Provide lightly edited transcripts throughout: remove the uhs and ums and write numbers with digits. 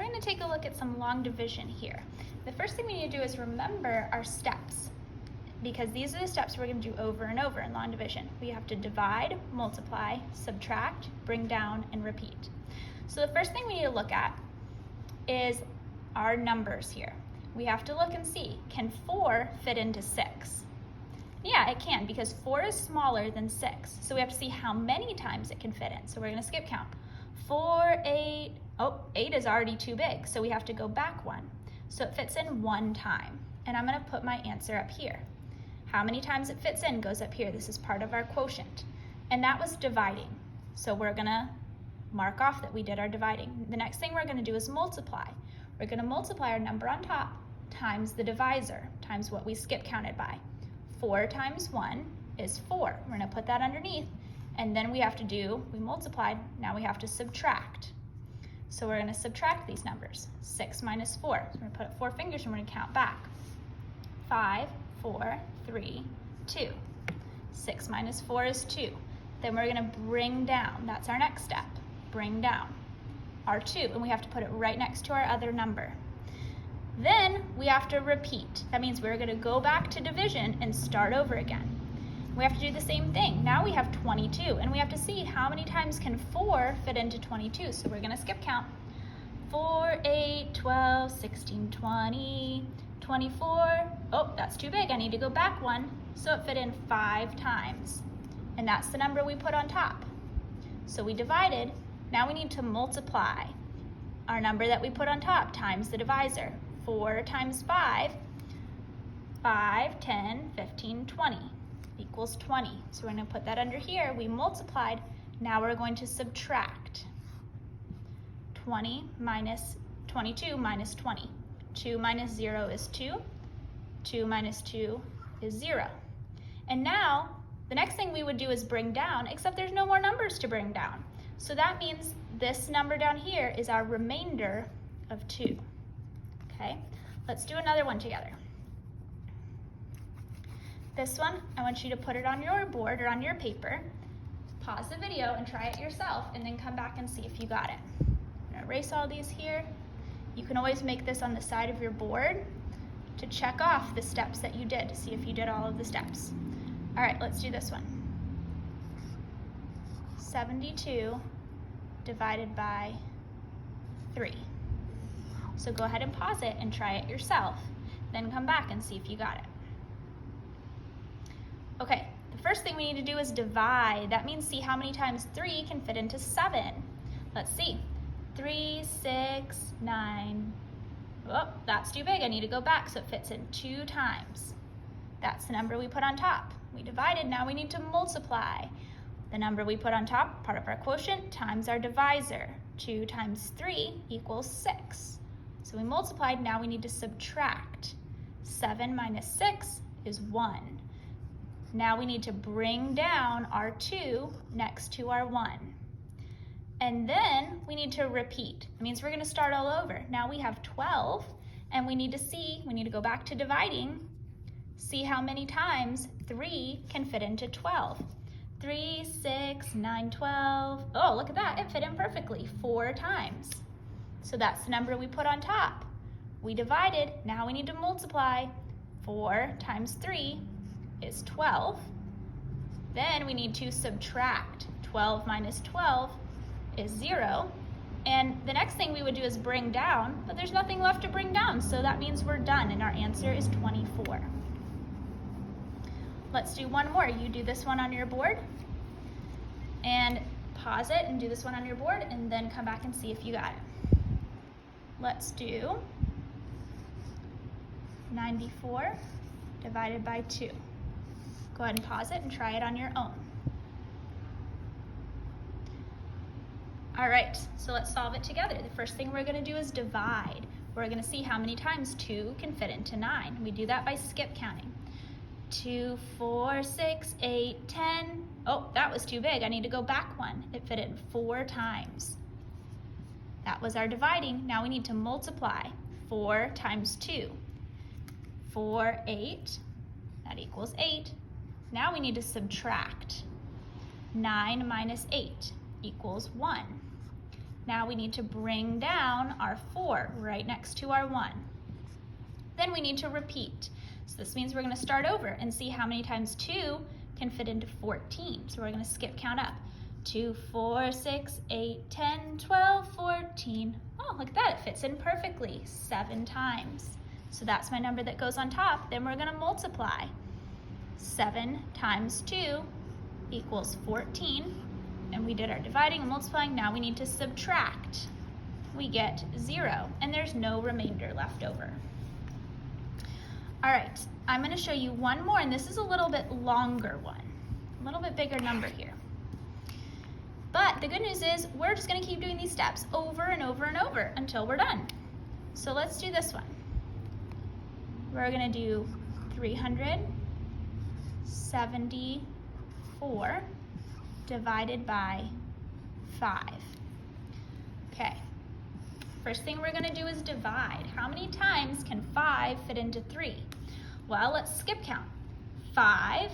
we're going to take a look at some long division here. The first thing we need to do is remember our steps, because these are the steps we're going to do over and over in long division. We have to divide, multiply, subtract, bring down, and repeat. So the first thing we need to look at is our numbers here. We have to look and see, can 4 fit into 6? Yeah, it can, because 4 is smaller than 6. So we have to see how many times it can fit in. So we're going to skip count. 4, 8, oh, 8 is already too big, so we have to go back 1. So it fits in 1 time. And I'm going to put my answer up here. How many times it fits in goes up here. This is part of our quotient. And that was dividing. So we're going to mark off that we did our dividing. The next thing we're going to do is multiply. We're going to multiply our number on top times the divisor, times what we skip counted by. 4 times 1 is 4. We're going to put that underneath, and then we multiplied, now we have to subtract. So we're going to subtract these numbers. 6 minus 4. So we're going to put up 4 fingers and we're going to count back. 5, 4, 3, 2. 6 minus 4 is 2. Then we're going to bring down. That's our next step. Bring down our 2, and we have to put it right next to our other number. Then we have to repeat. That means we're going to go back to division and start over again. We have to do the same thing. Now we have 22, and we have to see how many times can 4 fit into 22. So we're going to skip count. 4, 8, 12, 16, 20, 24. Oh, that's too big. I need to go back 1. So it fit in 5 times. And that's the number we put on top. So we divided. Now we need to multiply our number that we put on top times the divisor. 4 times 5, 5, 10, 15, 20 equals 20. So we're going to put that under here. We multiplied. Now we're going to subtract. 20 minus 22 minus 20. 2 minus 0 is 2. 2 minus 2 is 0. And now the next thing we would do is bring down, except there's no more numbers to bring down. So that means this number down here is our remainder of 2. Okay, let's do another one together. This one, I want you to put it on your board or on your paper, pause the video and try it yourself, and then come back and see if you got it. I'm gonna erase all these here. You can always make this on the side of your board to check off the steps that you did to see if you did all of the steps. All right, let's do this one. 72 divided by 3. So go ahead and pause it and try it yourself. Then come back and see if you got it. Okay, the first thing we need to do is divide. That means see how many times 3 can fit into 7. Let's see. 3, 6, 9. Oh, that's too big. I need to go back so it fits in 2 times. That's the number we put on top. We divided, now we need to multiply. The number we put on top, part of our quotient, times our divisor. 2 times 3 equals 6. So we multiplied, now we need to subtract. 7 minus 6 is 1. Now we need to bring down our 2 next to our 1. And then we need to repeat. It means we're going to start all over. Now we have 12, and we need to go back to dividing, see how many times 3 can fit into 12. 3, 6, 9, 12. Oh, look at that. It fit in perfectly 4 times. So that's the number we put on top. We divided. Now we need to multiply. 4 times 3 is 12. Then we need to subtract. 12 minus 12 is 0. And the next thing we would do is bring down, but there's nothing left to bring down, so that means we're done, and our answer is 24. Let's do one more. You do this one on your board, and pause it and do this one on your board, and then come back and see if you got it. Let's do 94 divided by 2. Go ahead and pause it and try it on your own. All right, so let's solve it together. The first thing we're going to do is divide. We're going to see how many times 2 can fit into 9. We do that by skip counting. 2, 4, 6, 8, 10. Oh, that was too big. I need to go back 1. It fit in 4 times. That was our dividing. Now we need to multiply. 4 times 2. 4, 8. That equals 8. Now we need to subtract. 9 minus 8 equals 1. Now we need to bring down our 4 right next to our 1. Then we need to repeat. So this means we're going to start over and see how many times 2 can fit into 14. So we're going to skip count up. 2, 4, 6, 8, 10, 12, 14. Oh, look at that, it fits in perfectly, 7 times. So that's my number that goes on top. Then we're going to multiply. 7 times 2 equals 14. And we did our dividing and multiplying. Now we need to subtract. We get 0, and there's no remainder left over. All right, I'm going to show you one more, and this is a little bit longer one, a little bit bigger number here. But the good news is we're just going to keep doing these steps over and over and over until we're done. So let's do this one. We're going to do 374 divided by 5. Okay, first thing we're going to do is divide. How many times can 5 fit into 3? Well, let's skip count. 5,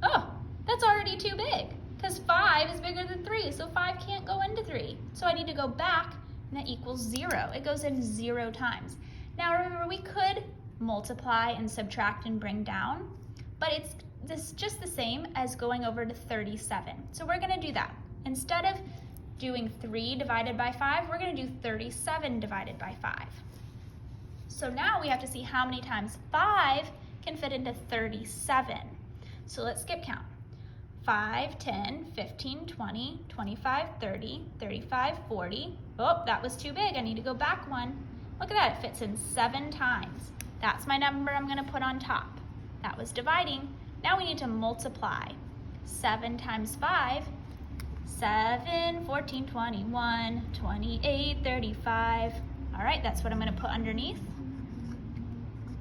oh, that's already too big because 5 is bigger than 3, so 5 can't go into 3. So I need to go back, and that equals 0. It goes in 0 times. Now remember, we could multiply and subtract and bring down, but it's just the same as going over to 37. So we're going to do that. Instead of doing 3 divided by 5, we're going to do 37 divided by 5. So now we have to see how many times 5 can fit into 37. So let's skip count. 5, 10, 15, 20, 25, 30, 35, 40. Oh, that was too big. I need to go back one. Look at that, it fits in 7 times. That's my number I'm going to put on top. That was dividing. Now we need to multiply. 7 times 5, 7, 14, 21, 28, 35. All right, that's what I'm going to put underneath.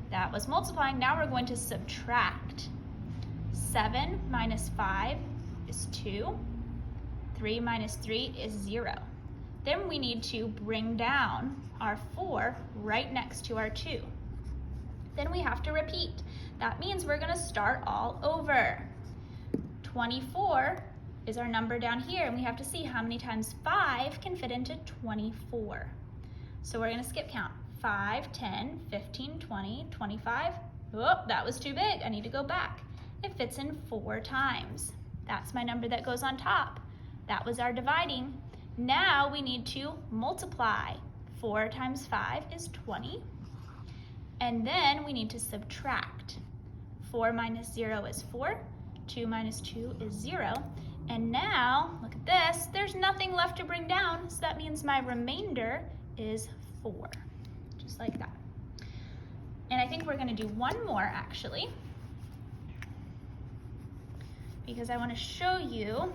That was multiplying. Now we're going to subtract. 7 minus 5 is 2. 3 minus 3 is 0. Then we need to bring down our 4 right next to our 2. Then we have to repeat. That means we're going to start all over. 24 is our number down here, and we have to see how many times 5 can fit into 24. So we're going to skip count. 5, 10, 15, 20, 25. Oh, that was too big. I need to go back. It fits in 4 times. That's my number that goes on top. That was our dividing. Now we need to multiply. 4 times 5 is 20. And then we need to subtract. 4 minus 0 is 4. 2 minus 2 is 0. And now, look at this, there's nothing left to bring down, so that means my remainder is 4. Just like that. And I think we're going to do one more, actually, because I want to show you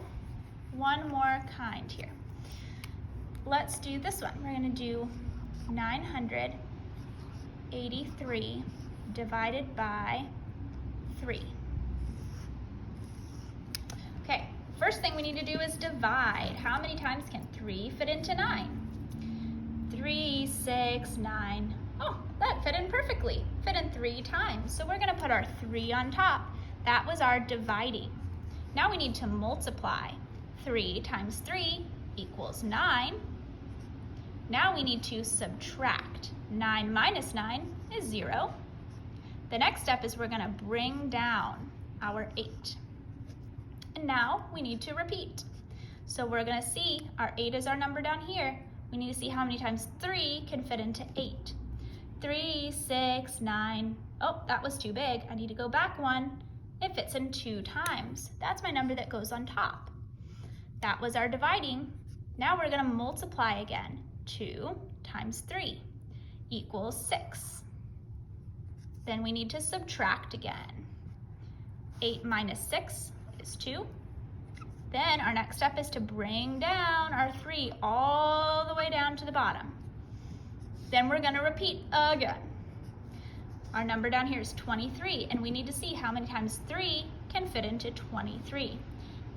one more kind here. Let's do this one. We're going to do 983 divided by 3. Okay, first thing we need to do is divide. How many times can 3 fit into 9? 3, 6, 9. Oh, that fit in perfectly. Fit in 3 times. So we're going to put our 3 on top. That was our dividing. Now we need to multiply. 3 times 3 equals 9. Now we need to subtract. 9 minus 9 is 0. The next step is we're going to bring down our 8. And now we need to repeat. So we're going to see our 8 is our number down here. We need to see how many times 3 can fit into 8. 3, 6, 9. Oh, that was too big. I need to go back one. It fits in 2 times. That's my number that goes on top. That was our dividing. Now we're going to multiply again. 2 times 3 equals 6. Then we need to subtract again. 8 minus 6 is 2. Then our next step is to bring down our 3 all the way down to the bottom. Then we're going to repeat again. Our number down here is 23, and we need to see how many times 3 can fit into 23.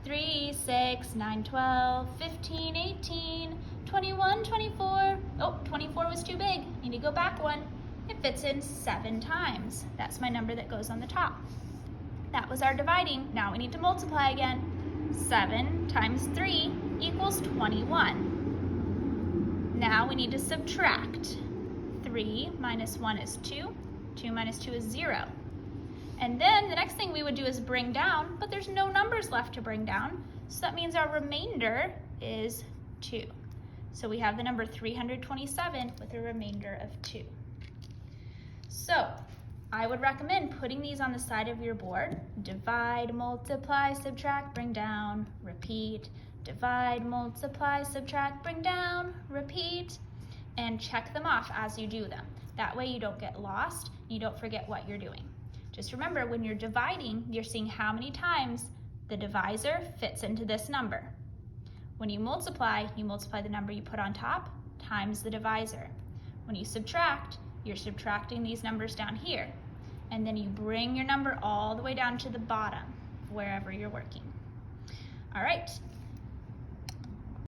3, 6, 9, 12, 15, 18, 21, 24. Oh, 24 was too big. Need to go back one. It fits in 7 times. That's my number that goes on the top. That was our dividing. Now we need to multiply again. 7 times 3 equals 21. Now we need to subtract. 3 minus 1 is 2. 2 minus 2 is 0. And then the next thing we would do is bring down, but there's no numbers left to bring down, so that means our remainder is 2. So we have the number 327 with a remainder of 2. So I would recommend putting these on the side of your board. Divide, multiply, subtract, bring down, repeat. Divide, multiply, subtract, bring down, repeat, and check them off as you do them. That way you don't get lost, you don't forget what you're doing. Just remember, when you're dividing, you're seeing how many times the divisor fits into this number. When you multiply the number you put on top times the divisor. When you subtract, you're subtracting these numbers down here. And then you bring your number all the way down to the bottom, wherever you're working. All right,